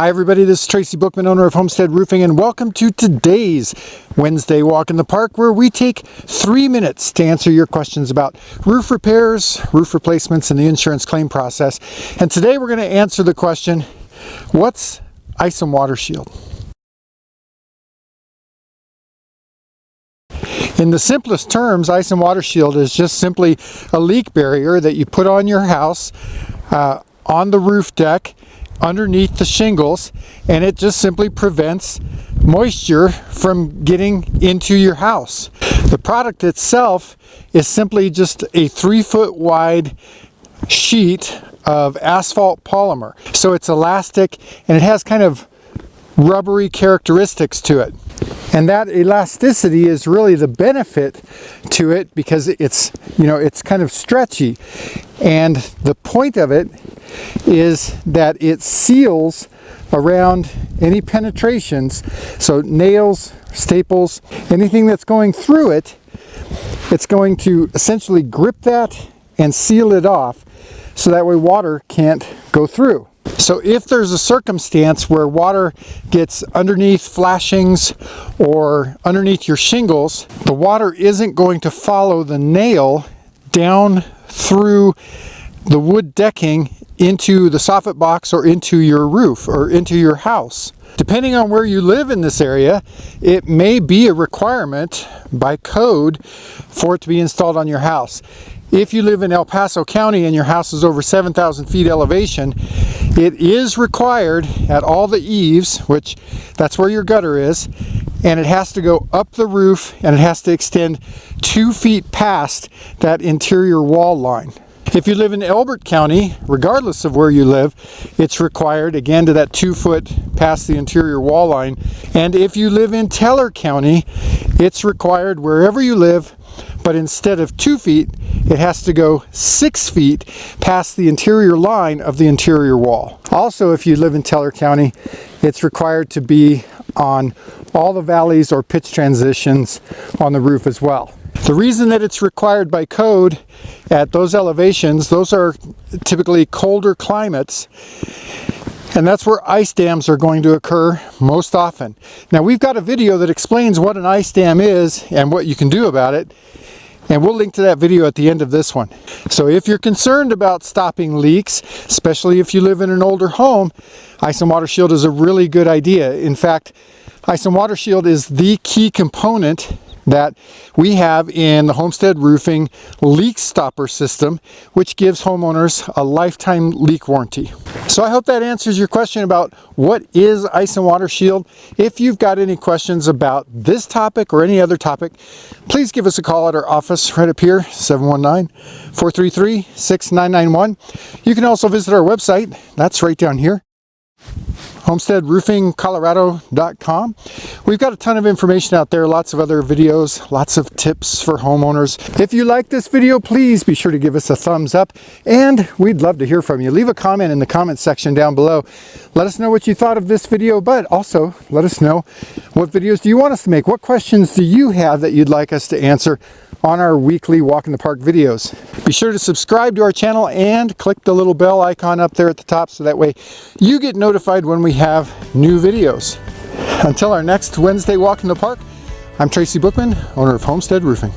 Hi everybody, this is Tracy Bookman, owner of Homestead Roofing, and welcome to today's Wednesday Walk in the Park, where we take 3 minutes to answer your questions about roof repairs, roof replacements, and the insurance claim process. And today we're going to answer the question, what's ice and water shield? In the simplest terms, ice and water shield is just simply a leak barrier that you put on your house, on the roof deck, underneath the shingles, and it just simply prevents moisture from getting into your house. The product itself is simply just a 3-foot wide sheet of asphalt polymer. So it's elastic and it has kind of rubbery characteristics to it. And that elasticity is really the benefit to it because it's kind of stretchy. And the point of it is that it seals around any penetrations. So nails, staples, anything that's going through it, it's going to essentially grip that and seal it off so that way water can't go through. So if there's a circumstance where water gets underneath flashings or underneath your shingles, the water isn't going to follow the nail down through the wood decking into the soffit box or into your roof or into your house. Depending on where you live in this area, it may be a requirement by code for it to be installed on your house. If you live in El Paso County and your house is over 7,000 feet elevation, it is required at all the eaves, which that's where your gutter is, and it has to go up the roof and it has to extend 2 feet past that interior wall line. If you live in Elbert County, regardless of where you live, it's required again to that 2 foot past the interior wall line. And if you live in Teller County, it's required wherever you live, but instead of 2 feet, it has to go 6 feet past the interior line of the interior wall. Also, if you live in Teller County, it's required to be on all the valleys or pitch transitions on the roof as well. The reason that it's required by code at those elevations, those are typically colder climates, and that's where ice dams are going to occur most often. Now, we've got a video that explains what an ice dam is and what you can do about it, and we'll link to that video at the end of this one. So if you're concerned about stopping leaks, especially if you live in an older home, ice and water shield is a really good idea. In fact, ice and water shield is the key component that we have in the Homestead Roofing leak stopper system, which gives homeowners a lifetime leak warranty. So I hope that answers your question about what is ice and water shield. If you've got any questions about this topic or any other topic, please give us a call at our office right up here, 719-433-6991. You can also visit our website, that's right down here, homesteadroofingcolorado.com. We've got a ton of information out there, lots of other videos, lots of tips for homeowners. If you like this video, please be sure to give us a thumbs up, and we'd love to hear from you. Leave a comment in the comment section down below. Let us know what you thought of this video, but also let us know what videos do you want us to make? What questions do you have that you'd like us to answer on our weekly Walk in the Park videos? Be sure to subscribe to our channel and click the little bell icon up there at the top so that way you get notified when we have new videos. Until our next Wednesday Walk in the Park, I'm Tracy Bookman, owner of Homestead Roofing.